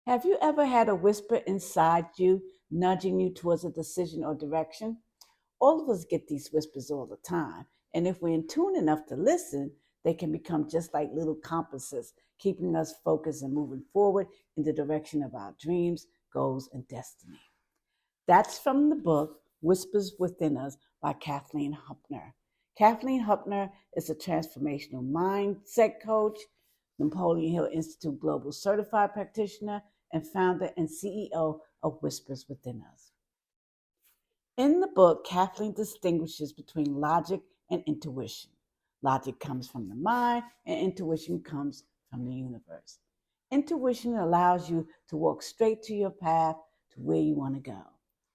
Have you ever had a whisper inside you nudging you towards a decision or direction? All of us get these whispers all the time, and if we're in tune enough to listen, they can become just like little compasses, keeping us focused and moving forward in the direction of our dreams, goals, and destiny. That's from the book Whispers Within Us by Kathleen Huebner. Kathleen Huebner is a transformational mindset coach, Napoleon Hill Institute Global Certified Practitioner, and founder and CEO of Whispers Within Us. In the book, Kathleen distinguishes between logic and intuition. Logic comes from the mind, and intuition comes from the universe. Intuition allows you to walk straight to your path to where you want to go.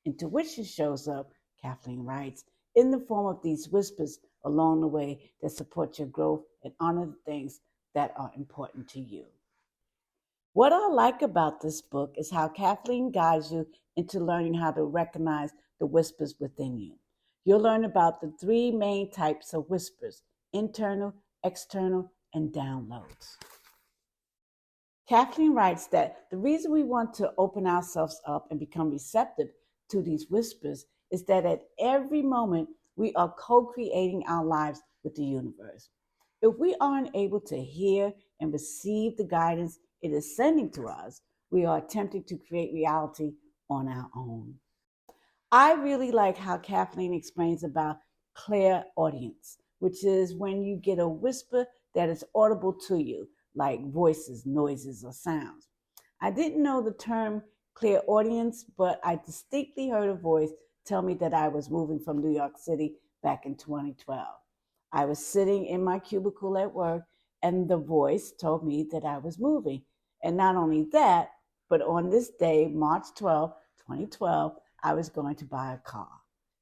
Intuition shows up, Kathleen writes, in the form of these whispers along the way that support your growth and honor the things that are important to you. What I like about this book is how Kathleen guides you into learning how to recognize the whispers within you. You'll learn about the three main types of whispers: internal, external, and downloads. Kathleen writes that the reason we want to open ourselves up and become receptive to these whispers is that at every moment we are co-creating our lives with the universe. If we aren't able to hear and receive the guidance it is sending to us, we are attempting to create reality on our own. I really like how Kathleen explains about clairaudience, which is when you get a whisper that is audible to you, like voices, noises, or sounds. I didn't know the term clairaudience, but I distinctly heard a voice tell me that I was moving from New York City back in 2012. I was sitting in my cubicle at work, and the voice told me that I was moving. And not only that, but on this day, March 12, 2012, I was going to buy a car.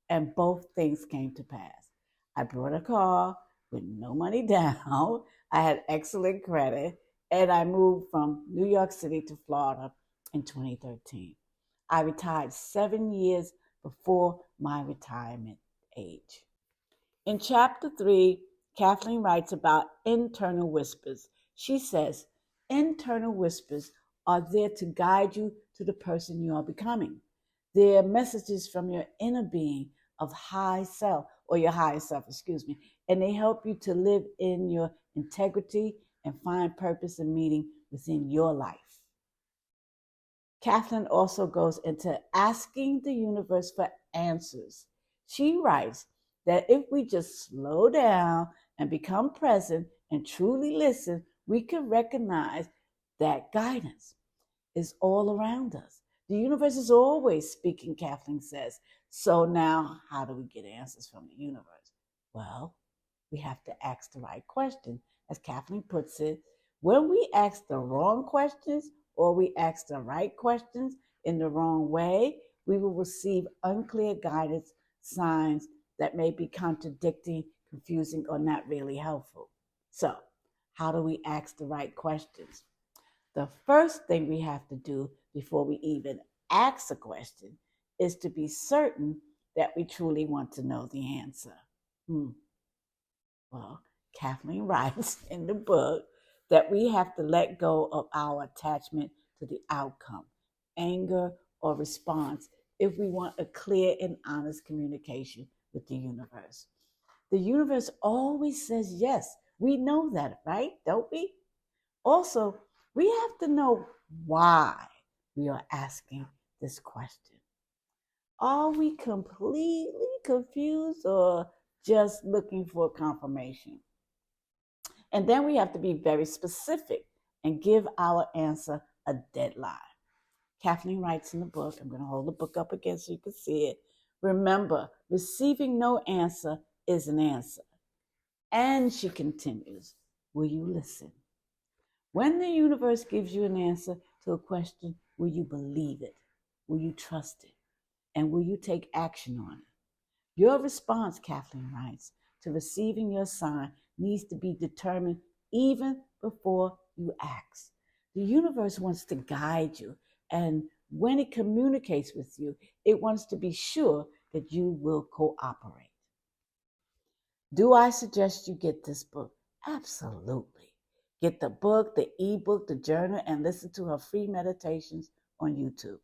And both things came to pass. I bought a car with no money down. I had excellent credit, and I moved from New York City to Florida in 2013. I retired 7 years before my retirement age. In chapter 3, Kathleen writes about internal whispers. She says, internal whispers are there to guide you to the person you are becoming. They're messages from your inner being of high self, or your higher self, and they help you to live in your integrity and find purpose and meaning within your life. Kathleen also goes into asking the universe for answers. She writes that if we just slow down and become present and truly listen, we can recognize that guidance is all around us. The universe is always speaking, Kathleen says. So now, how do we get answers from the universe? Well, we have to ask the right question. As Kathleen puts it, when we ask the wrong questions or we ask the right questions in the wrong way, we will receive unclear guidance, signs that may be contradicting, confusing, or not really helpful. So, how do we ask the right questions? The first thing we have to do before we even ask a question is to be certain that we truly want to know the answer. Well, Kathleen writes in the book that we have to let go of our attachment to the outcome, anger, or response if we want a clear and honest communication with the universe. The universe always says yes. We know that, right? Don't we? Also, we have to know why we are asking this question. Are we completely confused or just looking for confirmation? And then we have to be very specific and give our answer a deadline. Kathleen writes in the book, I'm going to hold the book up again so you can see it. Remember, receiving no answer is an answer. And she continues, will you listen? When the universe gives you an answer to a question, will you believe it? Will you trust it? And will you take action on it? Your response, Kathleen writes, to receiving your sign needs to be determined even before you ask. The universe wants to guide you, and when it communicates with you, it wants to be sure that you will cooperate. Do I suggest you get this book? Absolutely. Get the book, the ebook, the journal, and listen to her free meditations on YouTube.